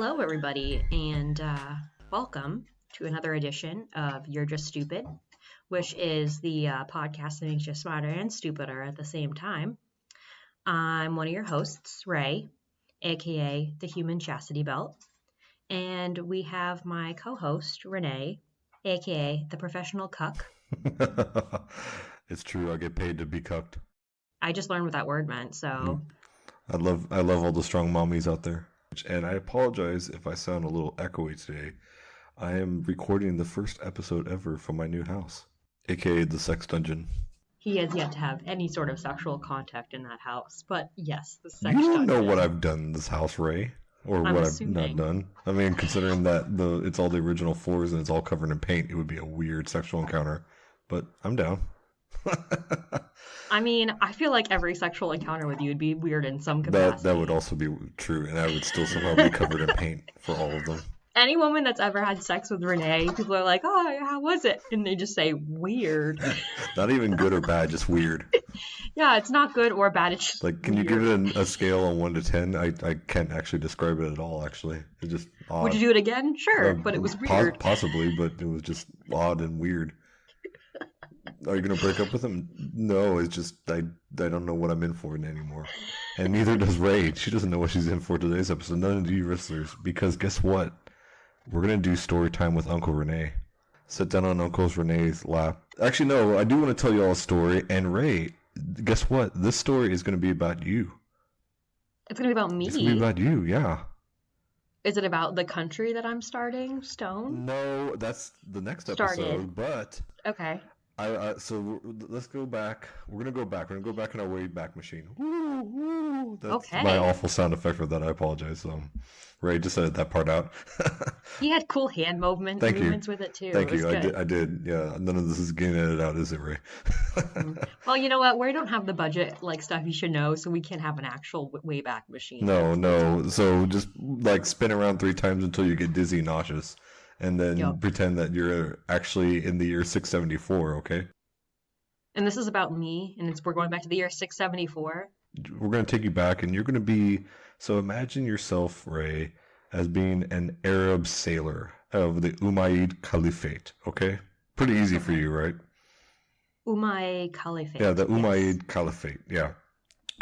Hello, everybody, and welcome to another edition of You're Just Stupid, which is the podcast that makes you smarter and stupider at the same time. I'm one of your hosts, Ray, aka the Human Chastity Belt, and we have my co-host, Rene, aka the Professional Cuck. It's true. I get paid to be cucked. I just learned what that word meant, so I love all the strong mommies out there. And I apologize if I sound a little echoey today. I am recording the first episode ever from my new house, aka the sex dungeon. he has yet to have any sort of sexual contact in that house. But yes, the sex You don't know dungeon. what I've done in this house, Ray, or I'm what assuming. I've not done. I mean, considering that it's all the original floors and it's all covered in paint, it would be a weird sexual encounter. But I'm down. I mean, I feel like every sexual encounter with you would be weird in some capacity. That would also be true, and I would still somehow be covered in paint for all of them. Any woman that's ever had sex with Renee, people are like, "Oh, how was it?" And they just say, "Weird." Not even good or bad, just weird. Yeah, it's not good or bad. It's just Like, can you give it a scale on 1 to 10? I can't actually describe it at all, actually. It's just odd. Would you do it again? Sure, but it was weird. Possibly, but it was just odd and weird. Are you going to break up with him? No, it's just, I don't know what I'm in for anymore. And neither does Ray. She doesn't know what she's in for today's episode. None of you wrestlers. Because guess what? We're going to do story time with Uncle Rene. Sit down on Uncle Rene's lap. Actually, no, I do want to tell you all a story. And Ray, guess what? This story is going to be about you. It's gonna be about me. It's going to be about you, yeah. Is it about the country that I'm starting? Stone? No, that's the next episode. Started. But Okay. so let's go back. We're gonna go back. We're gonna go back in our way back machine. Woo, woo. That's Okay. my awful sound effect for that. I apologize. Ray just edited that part out. He had cool hand movements with it too. Thank It was you. good. I did. Yeah. None of this is getting edited out, is it, Ray? Well, you know what? We don't have the budget like stuff you should know, so we can't have an actual Wayback Machine. No. So just like spin around 3 times until you get dizzy and nauseous. And then Yep. pretend that you're actually in the year 674, okay? And this is about me, and we're going back to the year 674. We're going to take you back, and you're going to be... So imagine yourself, Ray, as being an Arab sailor of the Umayyad Caliphate, okay? Pretty easy for you, right? Umayyad Caliphate. Yeah, the yes. Umayyad Caliphate, yeah.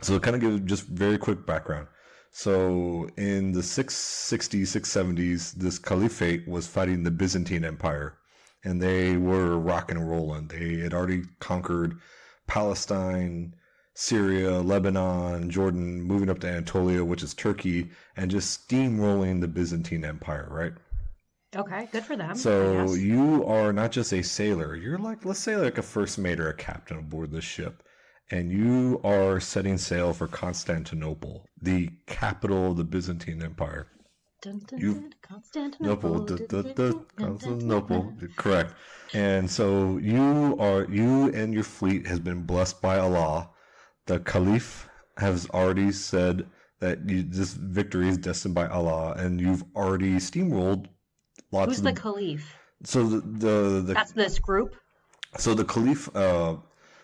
So kind of give just very quick background. So in the 660s, 670s, this caliphate was fighting the Byzantine Empire, and they were rock and rolling. They had already conquered Palestine, Syria, Lebanon, Jordan, moving up to Anatolia, which is Turkey, and just steamrolling the Byzantine Empire, right? Okay, good for them. I So guess. you are not just a sailor. You're like, let's say like a first mate or a captain aboard this ship. And you are setting sail for Constantinople, the capital of the Byzantine Empire. Dun, dun, You- dun, Constantinople. Constantinople, correct. And so you and your fleet has been blessed by Allah. The Caliph has already said that this victory is destined by Allah, and you've already steamrolled lots Who's of the Caliph? So the That's this group? So the Caliph,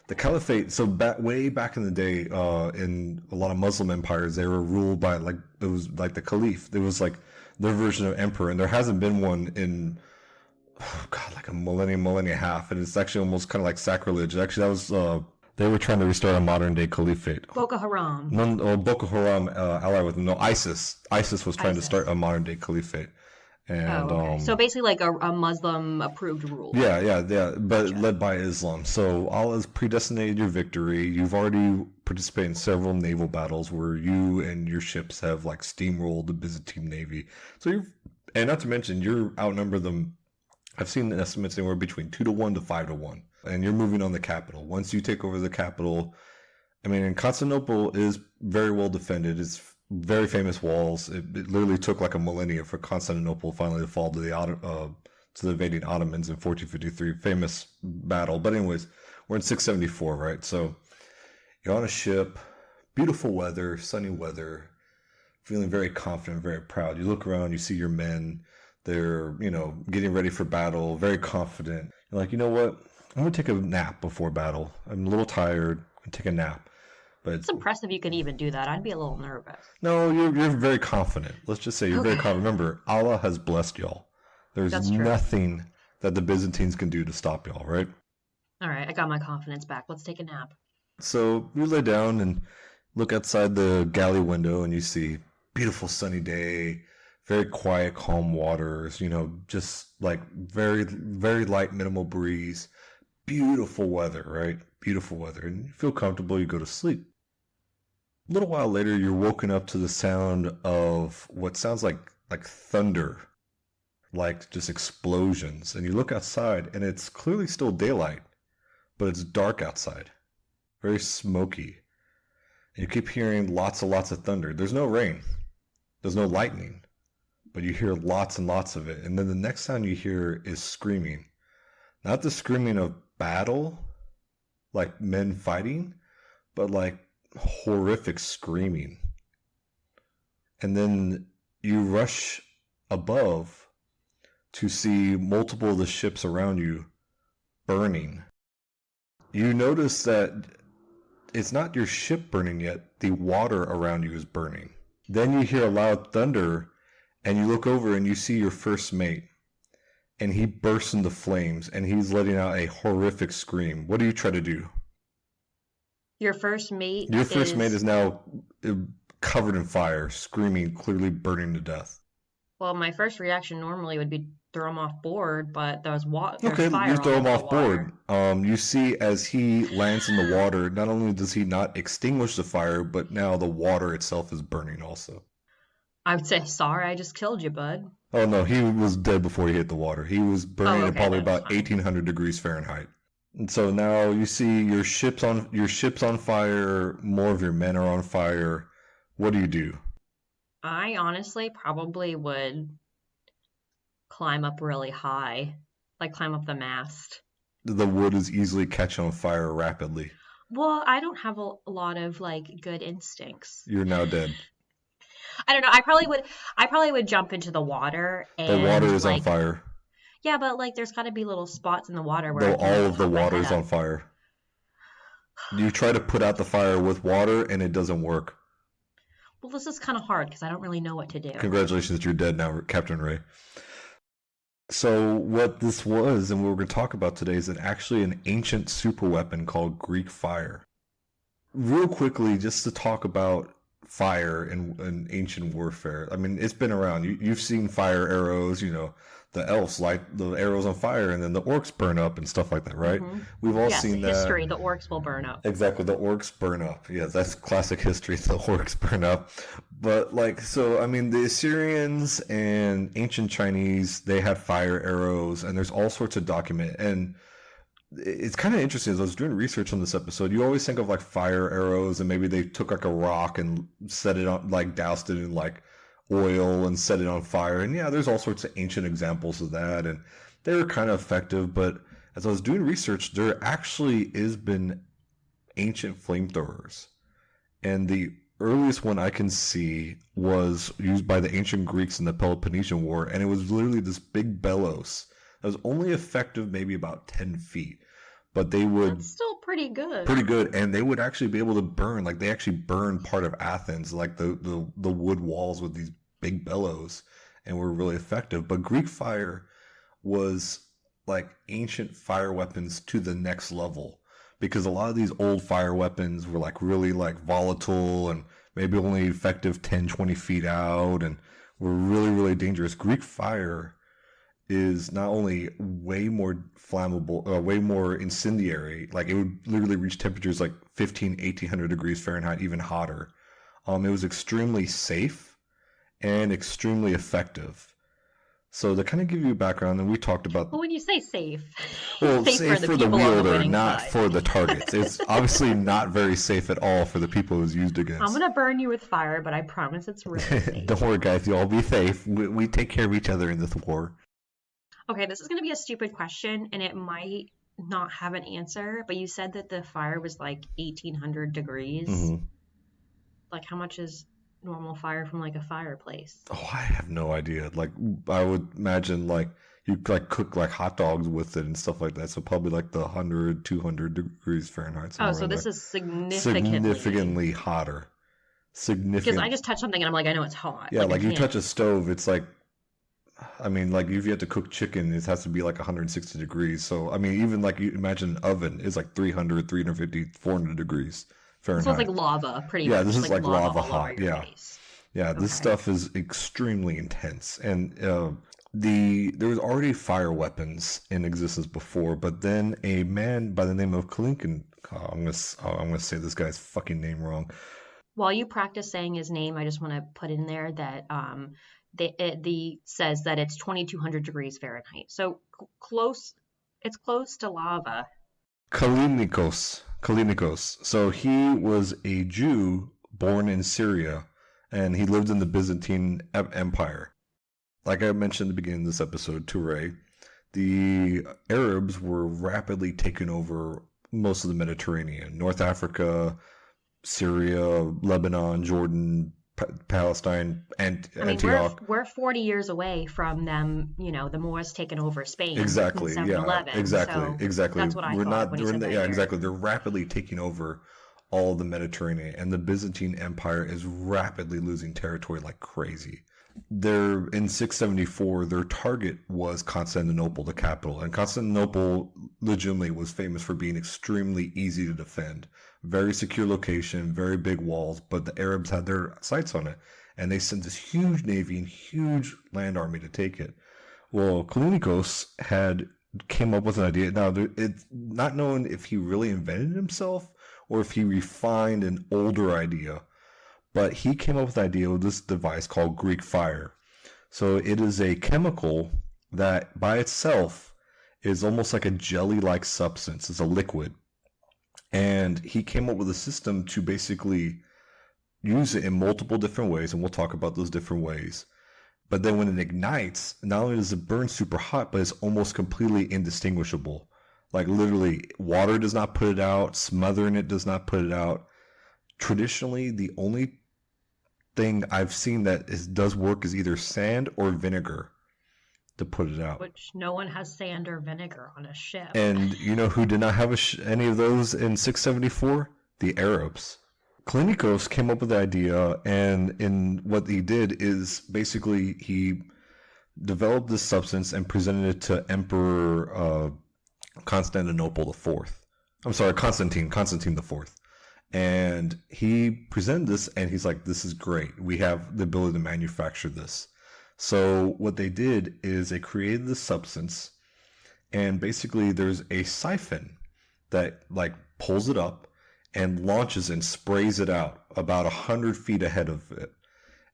the Caliphate. So way back in the day, in a lot of Muslim empires, they were ruled by it was like the Caliph. There was like their version of emperor, and there hasn't been one in like a millennia and a half, and it's actually almost kind of like sacrilege. Actually, that was they were trying to restart a modern day caliphate. Boko Haram. Boko Haram allied with ISIS. ISIS was trying to ISIS. start a modern day caliphate, and Okay. So basically like a Muslim approved rule. Yeah, but led by Islam. So Allah's predestinated your victory. You've already participated in several naval battles where you and your ships have like steamrolled the Byzantine navy. So and not to mention you're outnumber them. I've seen estimates anywhere between 2 to 1 to 5 to 1. And you're moving on the capital. Once you take over the capital, I mean, and Constantinople is very well defended. It's very famous walls. It literally took like a millennia for Constantinople finally to fall to the invading Ottomans in 1453. Famous battle. But anyways, we're in 674, right? So you're on a ship, beautiful weather, sunny weather, feeling very confident, very proud. You look around, you see your men. They're, getting ready for battle, very confident. You're like, you know what? I'm going to take a nap before battle. I'm a little tired. I'm going to take a nap. But It's impressive you can even do that. I'd be a little nervous. no, you're very confident. Let's just say you're very confident. Remember, Allah has blessed y'all. There's That's true. nothing that the Byzantines can do to stop y'all, right? All right, I got my confidence back. Let's take a nap. So you lay down and look outside the galley window, and you see beautiful sunny day, very quiet, calm waters. Just like very, very light, minimal breeze. Beautiful weather, right? Beautiful weather, and you feel comfortable. You go to sleep. A little while later, you're woken up to the sound of what sounds like thunder, like just explosions. And you look outside, and it's clearly still daylight, but it's dark outside, very smoky. And you keep hearing lots and lots of thunder. There's no rain, there's no lightning, but you hear lots and lots of it. And then the next sound you hear is screaming. Not the screaming of battle, like men fighting, but like horrific screaming. And then you rush above to see multiple of the ships around you burning. You notice that it's not your ship burning yet, the water around you is burning. Then you hear a loud thunder, and you look over and you see your first mate, and he bursts into flames, and he's letting out a horrific scream. What do you try to do? Your first mate is now covered in fire, screaming, clearly burning to death. Well, my first reaction normally would be throw him off board, but there's fire. Okay, you throw him off board. You see as he lands in the water, not only does he not extinguish the fire, but now the water itself is burning also. I would say, sorry, I just killed you, bud. Oh no, he was dead before he hit the water. He was burning at probably about 1800 degrees Fahrenheit. And so now you see your ship's on fire, more of your men are on fire. What do you do? I honestly probably would climb up really high, like climb up the mast. The wood is easily catching on fire rapidly. Well, I don't have a lot of good instincts. You're now dead. I don't know. I probably would jump into the water. And the water is on fire. Yeah, but there's got to be little spots in the water where all of the water is on fire. You try to put out the fire with water, and it doesn't work. Well, this is kind of hard because I don't really know what to do. Congratulations, you're dead now, Captain Ray. So what this was, and what we're going to talk about today, is actually an ancient superweapon called Greek fire. Real quickly, just to talk about fire in ancient warfare. I mean, it's been around. You've seen fire arrows, the elves light the arrows on fire and then the orcs burn up and stuff like that, right? Mm-hmm. We've all seen that. History, the orcs will burn up. Exactly, the orcs burn up. Yeah, that's classic history, the orcs burn up. But the Assyrians and ancient Chinese, they had fire arrows, and there's all sorts of document. And it's kind of interesting, as I was doing research on this episode, you always think of fire arrows, and maybe they took a rock and set it on, doused it in oil and set it on fire. And yeah, there's all sorts of ancient examples of that, and they were kind of effective. But as I was doing research, there actually has been ancient flamethrowers, and the earliest one I can see was used by the ancient Greeks in the Peloponnesian War, and it was literally this big bellows that was only effective maybe about 10 feet. But they would... That's still pretty good. Pretty good. And they would actually be able to burn. They actually burned part of Athens, the wood walls with these big bellows, and were really effective. But Greek fire was ancient fire weapons to the next level. Because a lot of these old fire weapons were really volatile and maybe only effective 10, 20 feet out and were really, really dangerous. Greek fire is not only way more flammable, way more incendiary, it would literally reach temperatures 1800 degrees Fahrenheit, even hotter. It was extremely safe and extremely effective. So to kind of give you a background, and we talked about... Well, when you say safe... Well, safe for the wielder, not for the targets. It's obviously not very safe at all for the people who's used against. I'm going to burn you with fire, but I promise it's really safe. Don't worry, guys. You all be safe. We take care of each other in this war. Okay, this is going to be a stupid question, and it might not have an answer, but you said that the fire was 1800 degrees. Mm-hmm. How much is normal fire from a fireplace? Oh, I have no idea. I would imagine You like cook like hot dogs with it and stuff like that. So probably like the 100, 200 degrees Fahrenheit, Oh, somewhere so around this there. is significantly. Significantly hotter. Because I Significant. just touched something and I'm like, I know it's hot. Yeah, Like I like you can't. touch a stove, it's like, I mean, like if you have to cook chicken, it has to be like 160 degrees. So, I mean, even like you imagine an oven is like 300, 350, 400 degrees So it's like Fahrenheit. lava, pretty Yeah, this much, is like like lava lava all over hot. your Yeah. face. Yeah, this Okay. stuff is extremely intense. And there was already fire weapons in existence before, but then a man by the name of Kalinkin, I'm gonna say this guy's fucking name wrong. While you practice saying his name, I just want to put in there that the says that it's 2200 degrees Fahrenheit. So close, it's close to lava. Kalinikos. So he was a Jew born in Syria, and he lived in the Byzantine Empire. Like I mentioned at the beginning of this episode, Touré, the Arabs were rapidly taking over most of the Mediterranean, North Africa, Syria, Lebanon, Jordan, Palestine, and I mean, we're Antioch. we're 40 years away from them, the Moors taking over Spain in Exactly. Yeah. 711. Exactly. So Exactly. that's what I We're thought not. when he said that Yeah. year. Exactly. They're rapidly taking over all of the Mediterranean, and the Byzantine Empire is rapidly losing territory like crazy. They're in 674. Their target was Constantinople, the capital, and Constantinople legitimately was famous for being extremely easy to defend. Very secure location, very big walls, but the Arabs had their sights on it, and they sent this huge navy and huge land army to take it. Well, Kallinikos had came up with an idea. Now, it's not known if he really invented himself or if he refined an older idea, but he came up with the idea of this device called Greek fire. So it is a chemical that by itself is almost like a jelly-like substance. It's a liquid. And he came up with a system to basically use it in multiple different ways, and we'll talk about those different ways. But then when it ignites, not only does it burn super hot, but it's almost completely indistinguishable. Like literally, water does not put it out, smothering it does not put it out. Traditionally, the only thing I've seen that does work is either sand or vinegar to put it out. Which no one has sand or vinegar on a ship. And you know who did not have any of those in 674? The Arabs. Klinikos came up with the idea, and in what he did is basically he developed this substance and presented it to Emperor Constantinople IV. I'm sorry, Constantine IV. And he presented this, and he's like, this is great. We have the ability to manufacture this. So what they did is they created this substance, and basically there's a siphon that like pulls it up and launches and sprays it out about 100 feet ahead of it.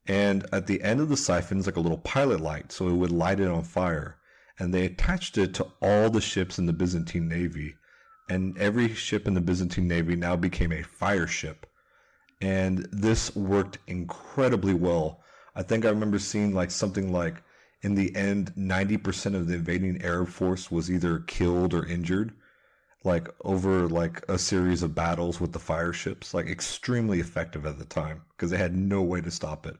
And at the end of the siphon is like a little pilot light, so it would light it on fire. And they attached it to all the ships in the Byzantine Navy. And every ship in the Byzantine Navy now became a fire ship. And this worked incredibly well. I think I remember seeing like something like, in the end, 90% of the invading Arab force was either killed or injured, like over like a series of battles with the fire ships. Like extremely effective at the time because they had no way to stop it.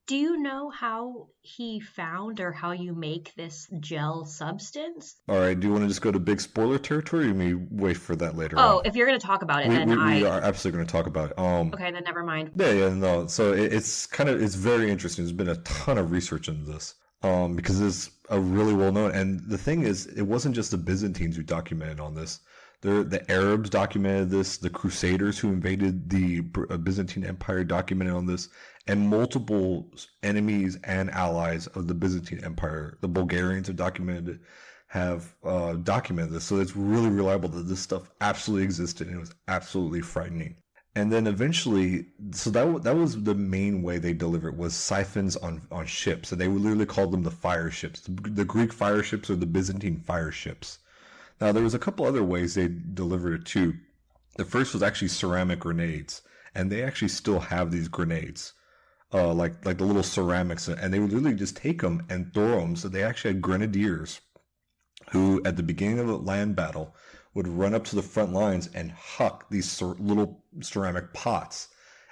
Do you know how he found or how you make this gel substance? All right, do you want to just go to big spoiler territory, or you may wait for that later on? Oh, if you're going to talk about it, then we are absolutely going to talk about it. Okay, then never mind. Yeah, no. So it's very interesting. There's been a ton of research into this because it's a really well known. And the thing is, it wasn't just the Byzantines who documented on this. The Arabs documented this. The Crusaders who invaded the Byzantine Empire documented on this, and multiple enemies and allies of the Byzantine Empire, the Bulgarians have documented this. So it's really reliable that this stuff absolutely existed, and it was absolutely frightening. And then eventually, so that was the main way they delivered, was siphons on ships, and they literally called them the fire ships. The Greek fire ships or the Byzantine fire ships. Now, there was a couple other ways they delivered it too. The first was actually ceramic grenades, and they actually still have these grenades, like the little ceramics, and they would literally just take them and throw them. So they actually had grenadiers who, at the beginning of a land battle, would run up to the front lines and huck these little ceramic pots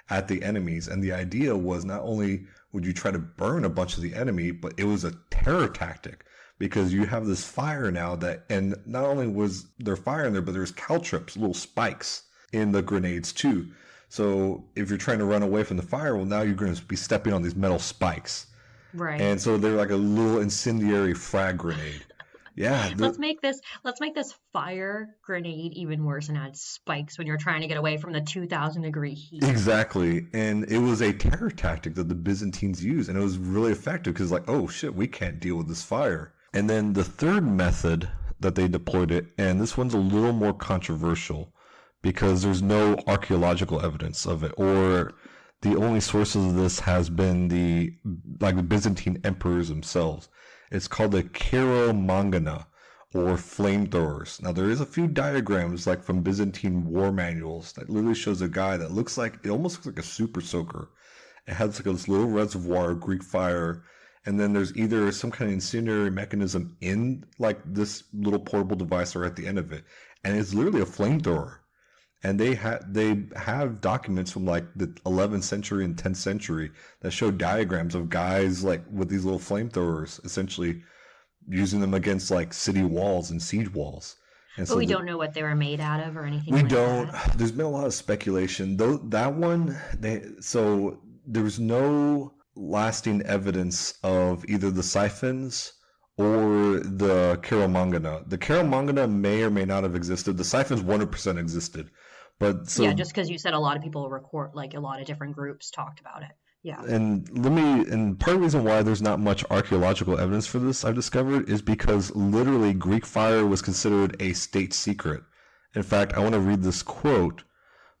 at the enemies. And the idea was not only would you try to burn a bunch of the enemy, but it was a terror tactic. because you have this fire now and not only was there fire in there, but there's caltrops, little spikes in the grenades too. So if you're trying to run away from the fire, well, now you're going to be stepping on these metal spikes. Right. And so they're like a little incendiary frag grenade. Yeah. Let's make this fire grenade even worse and add spikes when you're trying to get away from the 2,000-degree heat. Exactly. And it was a terror tactic that the Byzantines used, and it was really effective because, like, oh shit, we can't deal with this fire. And then the third method that they deployed it, and this one's a little more controversial because there's no archaeological evidence of it, or the only sources of this has been the Byzantine emperors themselves. It's called the Mangana, or flamethrowers. Now there is a few diagrams like from Byzantine war manuals that literally shows a guy that almost looks like a super soaker. It has like this little reservoir of Greek fire, and then there's either some kind of incendiary mechanism in like this little portable device or at the end of it, and it's literally a flamethrower. And they have documents from like the 11th century and 10th century that show diagrams of guys like with these little flamethrowers, essentially using them against like city walls and siege walls. And but we don't know what they were made out of or anything. We don't. There's been a lot of speculation. Though that one, so there's no lasting evidence of either the siphons or the Mangana. The Mangana may or may not have existed. The siphons 100% existed. But so, yeah, just because you said a lot of people record, like a lot of different groups talked about it. Yeah. And part of the reason why there's not much archaeological evidence for this, I've discovered, is because literally Greek fire was considered a state secret. In fact, I want to read this quote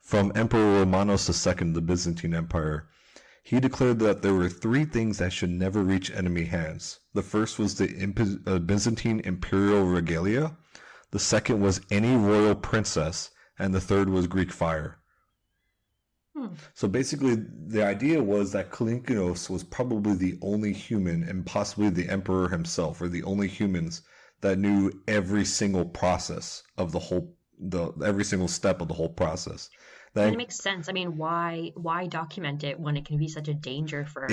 from Emperor Romanos II of the Byzantine Empire. He declared that there were three things that should never reach enemy hands. The first was the Byzantine imperial regalia. The second was any royal princess. And the third was Greek fire. So basically, the idea was that Kallinkos was probably the only human, and possibly the emperor himself, or the only humans that knew every single process of every single step of the whole process. It makes sense. I mean, why document it when it can be such a danger for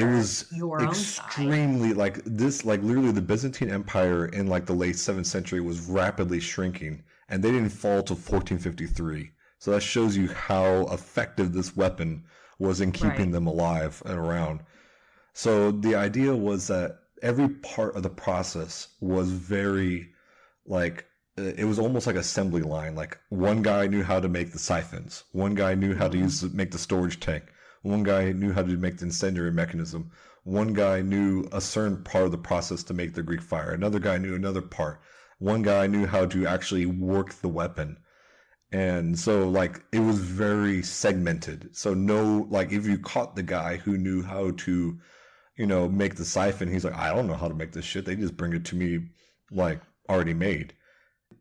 your own side? Extremely literally the Byzantine Empire in like the late 7th century was rapidly shrinking, and they didn't fall till 1453. So that shows you how effective this weapon was in keeping them alive and around. So the idea was that every part of the process was very it was almost like assembly line. Like one guy knew how to make the siphons. One guy knew how to make the storage tank. One guy knew how to make the incendiary mechanism. One guy knew a certain part of the process to make the Greek fire. Another guy knew another part. One guy knew how to actually work the weapon. And so it was very segmented. So if you caught the guy who knew how to, make the siphon, he's like, I don't know how to make this shit. They just bring it to me already made.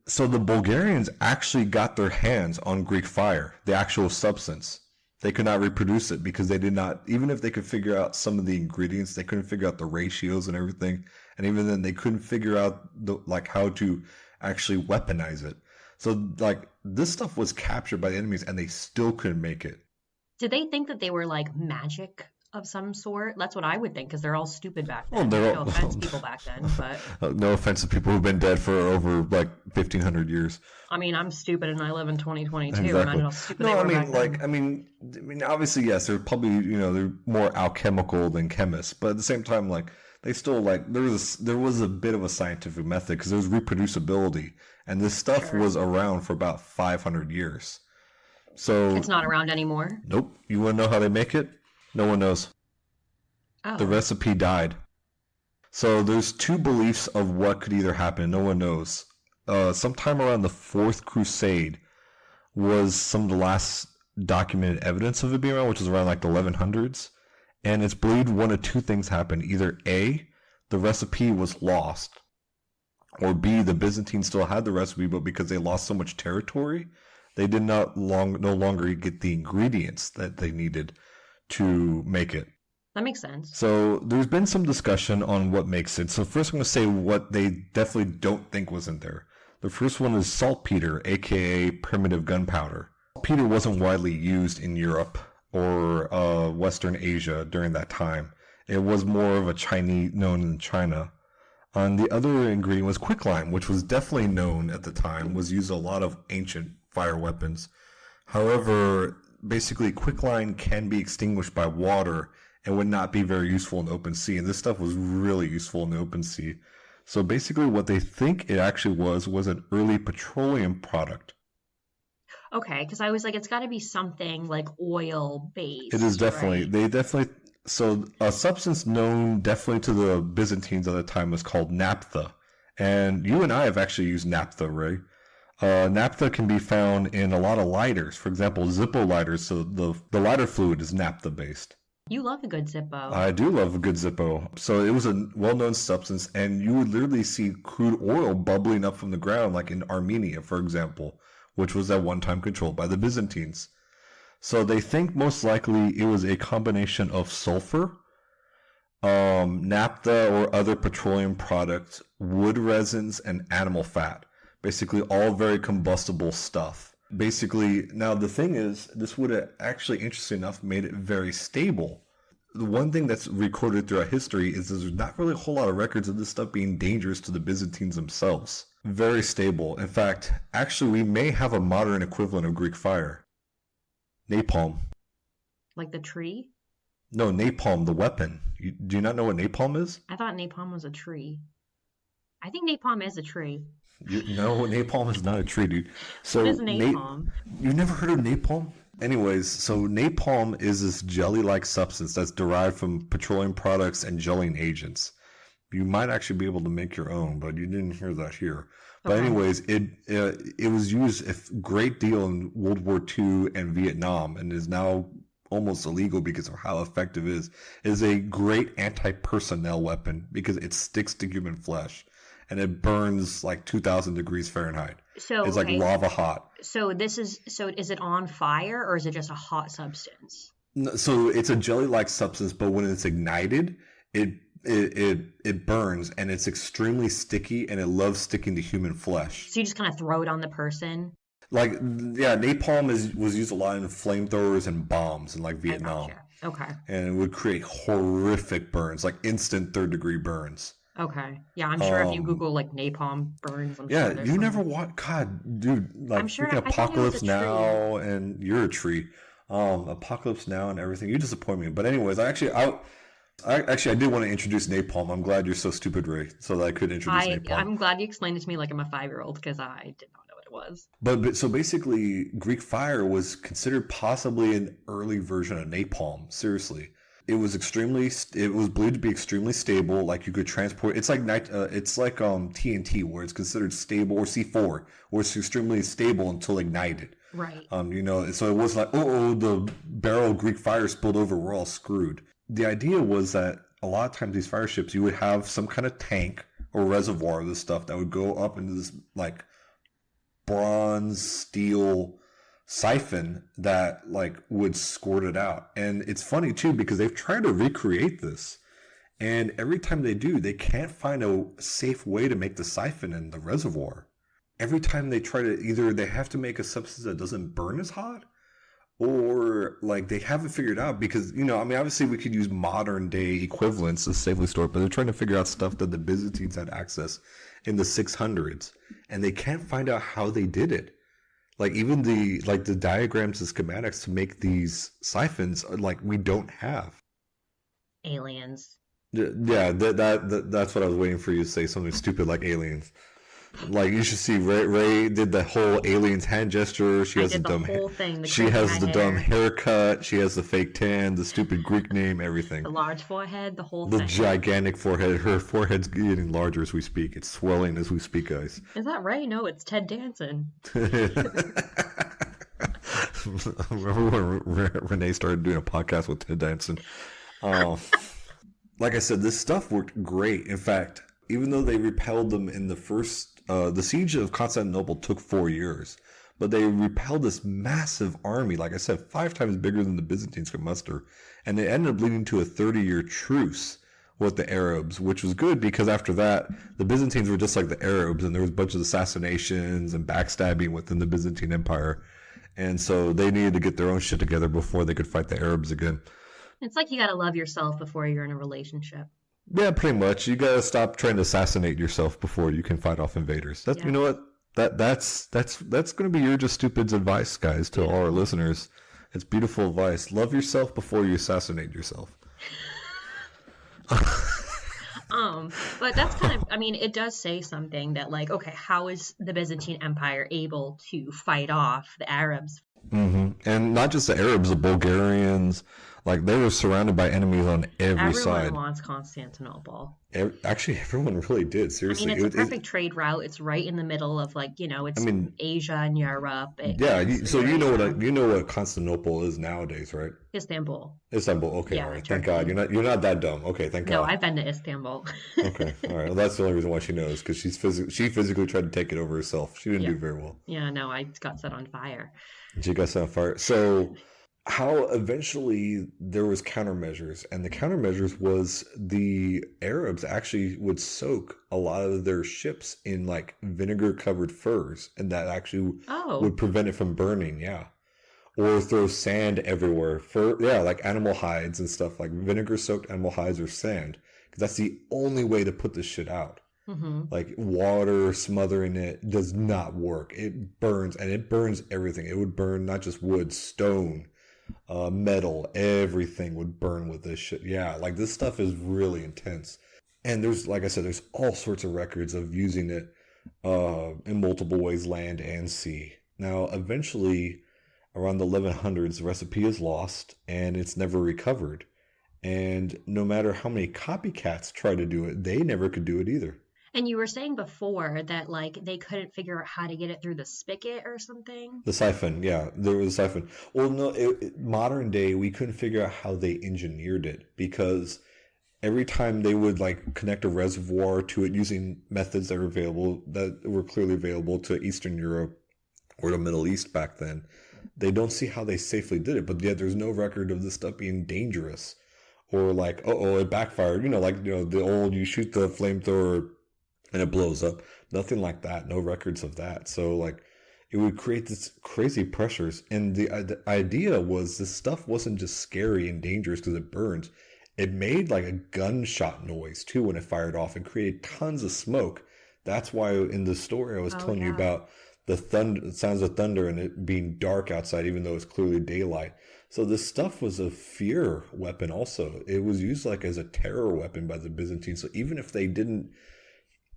So the Bulgarians actually got their hands on Greek fire, the actual substance. They could not reproduce it because they did not, even if they could figure out some of the ingredients, they couldn't figure out the ratios and everything. And even then they couldn't figure out how to actually weaponize it. So this stuff was captured by the enemies and they still couldn't make it. Did they think that they were magic of some sort? That's what I would think, because they're all stupid back then. No offense, people back then, but no offense to people who've been dead for over 1,500 years. I mean, I'm stupid and I live in 2022, exactly. and I know how stupid they were back then. I mean, obviously, yes, they're probably they're more alchemical than chemists, but at the same time, they still there was a bit of a scientific method because there was reproducibility, and this stuff was around for about 500 years. So it's not around anymore. Nope. You want to know how they make it? No one knows. Oh. The recipe died. So there's two beliefs of what could either happen. No one knows. Sometime around the Fourth Crusade was some of the last documented evidence of it being around, which was around the 1100s. And it's believed one of two things happened. Either A, the recipe was lost, or B, the Byzantines still had the recipe, but because they lost so much territory, they did no longer get the ingredients that they needed to make it. That makes sense. So there's been some discussion on what makes it. So first I'm going to say what they definitely don't think was in there. The first one is saltpeter, aka primitive gunpowder. Saltpeter wasn't widely used in Europe or Western Asia during that time. It was more of a Chinese, known in China. And the other ingredient was quicklime, which was definitely known at the time, was used in a lot of ancient fire weapons. However, basically quicklime can be extinguished by water and would not be very useful in the open sea. And this stuff was really useful in the open sea. So basically what they think it actually was an early petroleum product. Okay, because I was like, it's got to be something like oil based. It is definitely, right? they definitely, so a substance known definitely to the Byzantines at the time was called naphtha. And you and I have actually used naphtha, Ray. Naphtha can be found in a lot of lighters. For example, Zippo lighters. So the lighter fluid is naphtha based. You love a good Zippo. I do love a good Zippo. So it was a well-known substance, and you would literally see crude oil bubbling up from the ground, like in Armenia, for example, which was at one time controlled by the Byzantines. So they think most likely it was a combination of sulfur, naphtha or other petroleum products, wood resins, and animal fat. Basically all very combustible stuff. Basically, now the thing is, this would have actually, interesting enough, made it very stable. The one thing that's recorded throughout history is there's not really a whole lot of records of this stuff being dangerous to the Byzantines themselves. Very stable. In fact, actually we may have a modern equivalent of Greek fire. Napalm. Like the tree? No, napalm, the weapon. Do you not know what napalm is? I thought napalm was a tree. I think napalm is a tree. No, napalm is not a tree, dude. So what is napalm? You never heard of napalm? Anyways, so napalm is this jelly-like substance that's derived from petroleum products and gelling agents. You might actually be able to make your own, but you didn't hear that here. But anyways, it was used a great deal in World War II and Vietnam, and is now almost illegal because of how effective it is. It is a great anti-personnel weapon because it sticks to human flesh. And it burns like 2,000 degrees Fahrenheit. So it's like lava hot. So is it on fire or is it just a hot substance? So it's a jelly-like substance, but when it's ignited, it burns, and it's extremely sticky, and it loves sticking to human flesh. So you just kind of throw it on the person? Like, yeah, napalm was used a lot in flamethrowers and bombs in like Vietnam. Okay. And it would create horrific burns, like instant third-degree burns. Okay. Yeah, I'm sure if you Google like napalm burns, I'm yeah, sure you never watch. God, dude, like I'm sure, freaking Apocalypse Now, and you're a tree. Apocalypse Now and everything. You disappoint me. But anyways, I did want to introduce napalm. I'm glad you're so stupid, Ray, so that I could introduce napalm. I'm glad you explained it to me like I'm a 5-year-old because I did not know what it was. But so basically, Greek fire was considered possibly an early version of napalm. Seriously. It was believed to be extremely stable. Like you could transport. It's like TNT, where it's considered stable, or C4, where it's extremely stable until ignited. Right. So it was like, the barrel of Greek fire spilled over. We're all screwed. The idea was that a lot of times these fire ships, you would have some kind of tank or reservoir of this stuff that would go up into this like bronze, steel siphon that like would squirt it out. And it's funny too because they've tried to recreate this, and every time they do, they can't find a safe way to make the siphon in the reservoir. Every time they try to, either they have to make a substance that doesn't burn as hot, or like they haven't figured out, because obviously we could use modern day equivalents of safely stored, but they're trying to figure out stuff that the Byzantines had access in the 600s, and they can't find out how they did it. Like even the diagrams and schematics to make these siphons, like we don't have. Aliens. Yeah, that's what I was waiting for you to say, something stupid like aliens. Like you should see Ray did the whole aliens hand gesture. She has the dumb whole thing. She has the dumb haircut. She has the fake tan, the stupid Greek name, everything. The large forehead, the whole thing. The gigantic forehead. Her forehead's getting larger as we speak. It's swelling as we speak, guys. Is that Ray? No, it's Ted Danson. Remember when Rene started doing a podcast with Ted Danson? Like I said, this stuff worked great. In fact, even though they repelled them in the first, the siege of Constantinople took 4 years, but they repelled this massive army, like I said, 5 times bigger than the Byzantines could muster, and it ended up leading to a 30-year truce with the Arabs, which was good because after that, the Byzantines were just like the Arabs, and there was a bunch of assassinations and backstabbing within the Byzantine Empire, and so they needed to get their own shit together before they could fight the Arabs again. It's like you gotta love yourself before you're in a relationship. Yeah, pretty much. You gotta stop trying to assassinate yourself before you can fight off invaders. Yeah. You know what? That's gonna be your just stupid's advice, guys, to all our listeners. It's beautiful advice. Love yourself before you assassinate yourself. But that's kind of, I mean, it does say something that, like, okay, how is the Byzantine Empire able to fight off the Arabs? And not just the Arabs, the Bulgarians, like they were surrounded by enemies on every Everyone side. wants Constantinople. Actually, everyone really did. I Seriously, mean, it's a perfect trade route. It's right in the middle of, like, it's Asia and Europe. So you know what Constantinople is nowadays, right? Istanbul. Istanbul. Okay, Yeah, all right. Turkey. Thank God you're not that dumb. Okay, thank God. No, I've been to Istanbul. Okay, all right. Well, that's the only reason why she knows, because she physically tried to take it over herself. She didn't do very well. Yeah, no, I got set on fire. She got set on fire. So how eventually there was countermeasures, and the countermeasures was the Arabs actually would soak a lot of their ships in like vinegar covered furs, and that actually would prevent it from burning. Yeah. Or throw sand everywhere like animal hides and stuff, like vinegar soaked animal hides or sand, because that's the only way to put this shit out. Like water smothering it does not work. It burns, and it burns everything. It would burn not just wood, stone, metal, everything would burn with this shit. Yeah, like this stuff is really intense. And there's, like I said, there's all sorts of records of using it in multiple ways, land and sea. Now, eventually, around the 1100s, the recipe is lost and it's never recovered. And no matter how many copycats try to do it, they never could do it either. And you were saying before that, like, they couldn't figure out how to get it through the spigot or something? The siphon, yeah. There was a siphon. Well, no, modern day, we couldn't figure out how they engineered it, because every time they would, like, connect a reservoir to it using methods that were clearly available to Eastern Europe or the Middle East back then, they don't see how they safely did it. But yet there's no record of this stuff being dangerous or like, it backfired. The old, you shoot the flamethrower and it blows up. Nothing like that. No records of that. So like it would create this crazy pressures. And the idea was this stuff wasn't just scary and dangerous because it burns. It made like a gunshot noise too when it fired off and created tons of smoke. That's why in the story I was telling you about the sounds of thunder and it being dark outside, even though it's clearly daylight. So this stuff was a fear weapon also. It was used like as a terror weapon by the Byzantines. So even if they didn't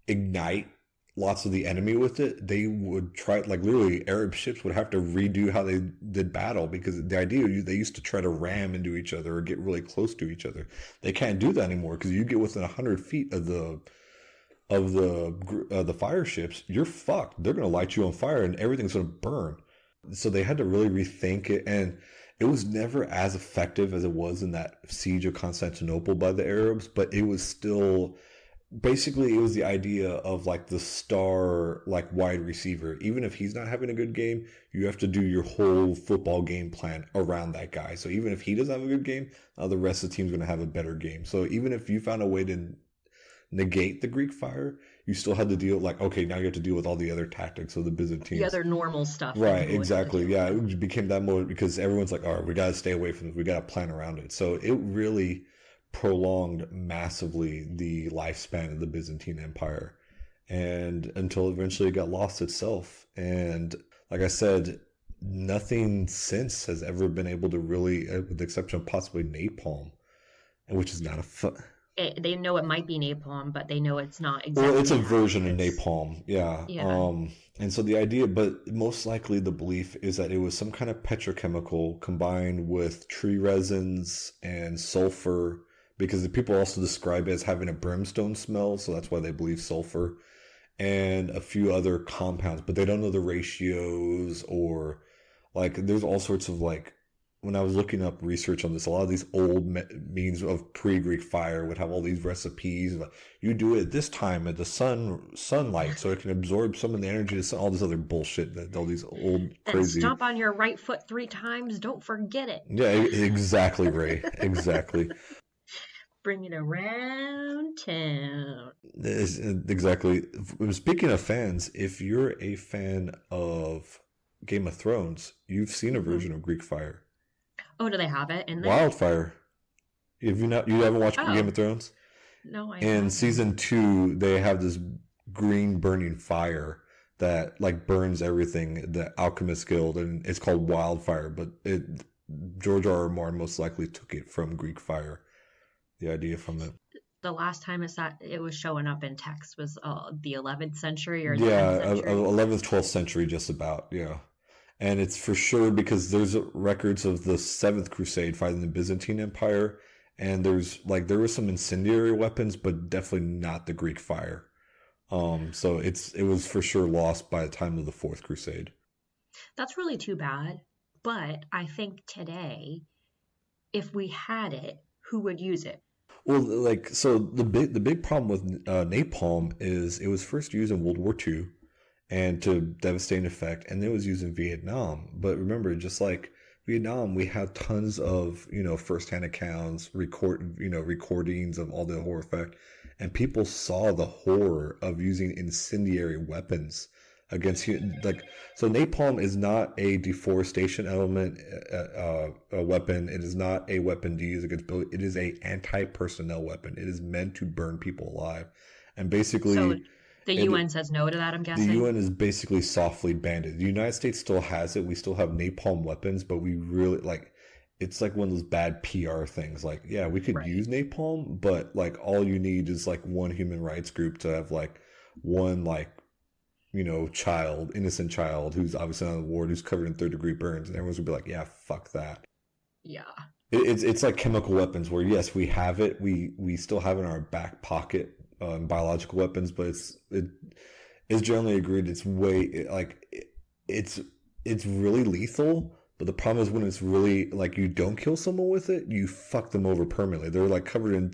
ignite lots of the enemy with it, they would try, like literally Arab ships would have to redo how they did battle, because the idea, they used to try to ram into each other or get really close to each other. They can't do that anymore, because you get within 100 feet of the fire ships, you're fucked. They're going to light you on fire and everything's going to burn. So they had to really rethink it, and it was never as effective as it was in that siege of Constantinople by the Arabs, but it was still, basically it was the idea of like the star, like wide receiver. Even if he's not having a good game, you have to do your whole football game plan around that guy. So even if he doesn't have a good game, the rest of the team's going to have a better game. So even if you found a way to negate the Greek fire, you still had to deal, like, okay, now you have to deal with all the other tactics of the Byzantines. The other normal stuff. Right, exactly. Yeah, it became that moment because everyone's like, all right, we got to stay away from this. We got to plan around it. So it really prolonged massively the lifespan of the Byzantine Empire, and until eventually it got lost itself. And like I said, nothing since has ever been able to really, with the exception of possibly napalm, which is not a they know it might be napalm, but they know it's not exactly. Well, it's a version of napalm, yeah. And so the idea, but most likely the belief is that it was some kind of petrochemical combined with tree resins and sulfur, because the people also describe it as having a brimstone smell, so that's why they believe sulfur, and a few other compounds, but they don't know the ratios, or like there's all sorts of, like, when I was looking up research on this, a lot of these old means of pre-Greek fire would have all these recipes. You do it this time at the sunlight, so it can absorb some of the energy of the sun. All this other bullshit that all these old crazy. And stomp on your right foot 3 times. Don't forget it. Yeah, exactly, Ray. Exactly. Bring it around town. Exactly. Speaking of fans, if you're a fan of Game of Thrones, you've seen a version of Greek fire. Oh, do they have it in there? Wildfire. Have you not? You haven't watched Game of Thrones? No, I In haven't. season 2, they have this green burning fire that like burns everything. The Alchemist Guild, and it's called Wildfire. But George R. R. Martin most likely took it from Greek fire, the idea from it. The last time it was showing up in text was the 11th century or the 10th Yeah, century. 11th, 12th century, just about. Yeah. And it's for sure because there's records of the Seventh Crusade fighting the Byzantine Empire, and there was some incendiary weapons, but definitely not the Greek fire. So it was for sure lost by the time of the Fourth Crusade. That's really too bad. But I think today, if we had it, who would use it? Well, like so the big problem with napalm is it was first used in World War II and to devastating effect, and it was used in Vietnam. But remember, just like Vietnam, we have tons of firsthand accounts, recordings of all the horror effect, and people saw the horror of using incendiary weapons against like. So napalm is not a deforestation element, a weapon. It is not a weapon to use against buildings. It is a anti-personnel weapon. It is meant to burn people alive, and basically. So the It, UN says no to that, I'm the guessing? UN is basically softly banned it. The United States still has it. We still have napalm weapons, but we really like it's like one of those bad PR things. Like, yeah, we could Right. use napalm, but like all you need is like one human rights group to have like one like innocent child who's obviously on the ward who's covered in third-degree burns, and everyone's gonna be like, yeah, fuck that. Yeah. It's like chemical weapons where yes, we have it. We still have it in our back pocket. Biological weapons, but it's generally agreed it's it's really lethal. But the problem is when it's really like you don't kill someone with it, you fuck them over permanently. They're like covered in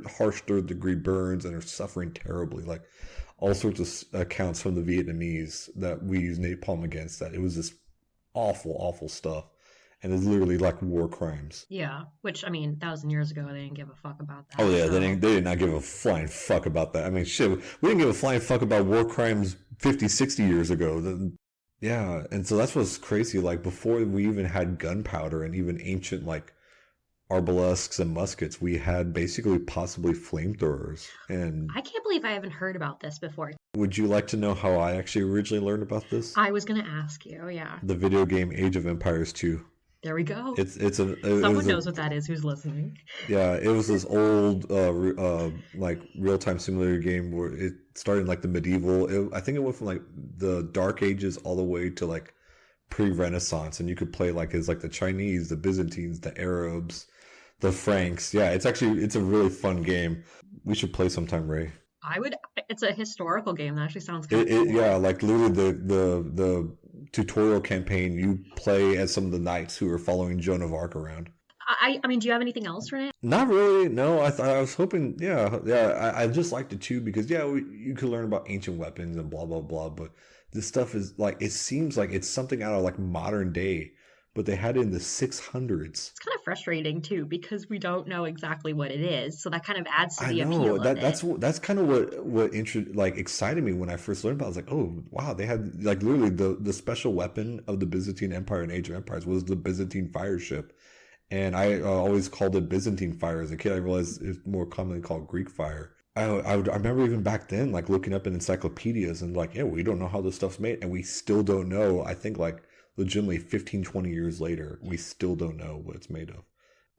harsh third-degree burns and are suffering terribly. Like all sorts of accounts from the Vietnamese that we use napalm against, that it was this awful stuff. And it's literally like war crimes. Yeah. Which, I mean, 1,000 years ago, they didn't give a fuck about that. Oh yeah, so. they did not give a flying fuck about that. I mean, shit, we didn't give a flying fuck about war crimes 50, 60 years ago. Yeah, and so that's what's crazy. Like before we even had gunpowder and even ancient like arbalusks and muskets, we had basically possibly flamethrowers. And I can't believe I haven't heard about this before. would you like to know how I actually originally learned about this? I was going to ask you, yeah. The video game Age of Empires 2. There we go. Someone knows what that is who's listening. Yeah, it was this old like real-time simulator game where it started in like the medieval. I think it went from like the Dark Ages all the way to like pre-Renaissance, and you could play like as like the Chinese, the Byzantines, the Arabs, the Franks. Yeah, it's a really fun game. We should play sometime, Ray. It's a historical game. That actually sounds kind of cool. Yeah, like literally the tutorial campaign, you play as some of the knights who are following Joan of Arc around. I mean, do you have anything else, Rene? Not really. No, I was hoping. Yeah. I just liked it too because you could learn about ancient weapons and blah blah blah. But this stuff is like it seems like it's something out of like modern day, but they had it in the 600s. It's kind of frustrating too because we don't know exactly what it is, so that kind of adds to the I know appeal of it. that's kind of what excited me when I first learned about it. I was like, oh wow, they had like literally the special weapon of the Byzantine Empire and Age of Empires was the Byzantine fire ship. And I always called it Byzantine fire as a kid. I realized it's more commonly called Greek fire. I remember even back then, like looking up in encyclopedias and like, yeah, we don't know how this stuff's made. And we still don't know. I think like legitimately 15, 20 years later, we still don't know what it's made of.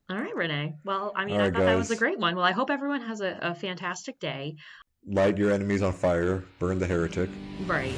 All right, Rene. Well, I mean, All I right, thought that was a guys. great one. Well, I hope everyone has a fantastic day. Light your enemies on fire, burn the heretic. Right.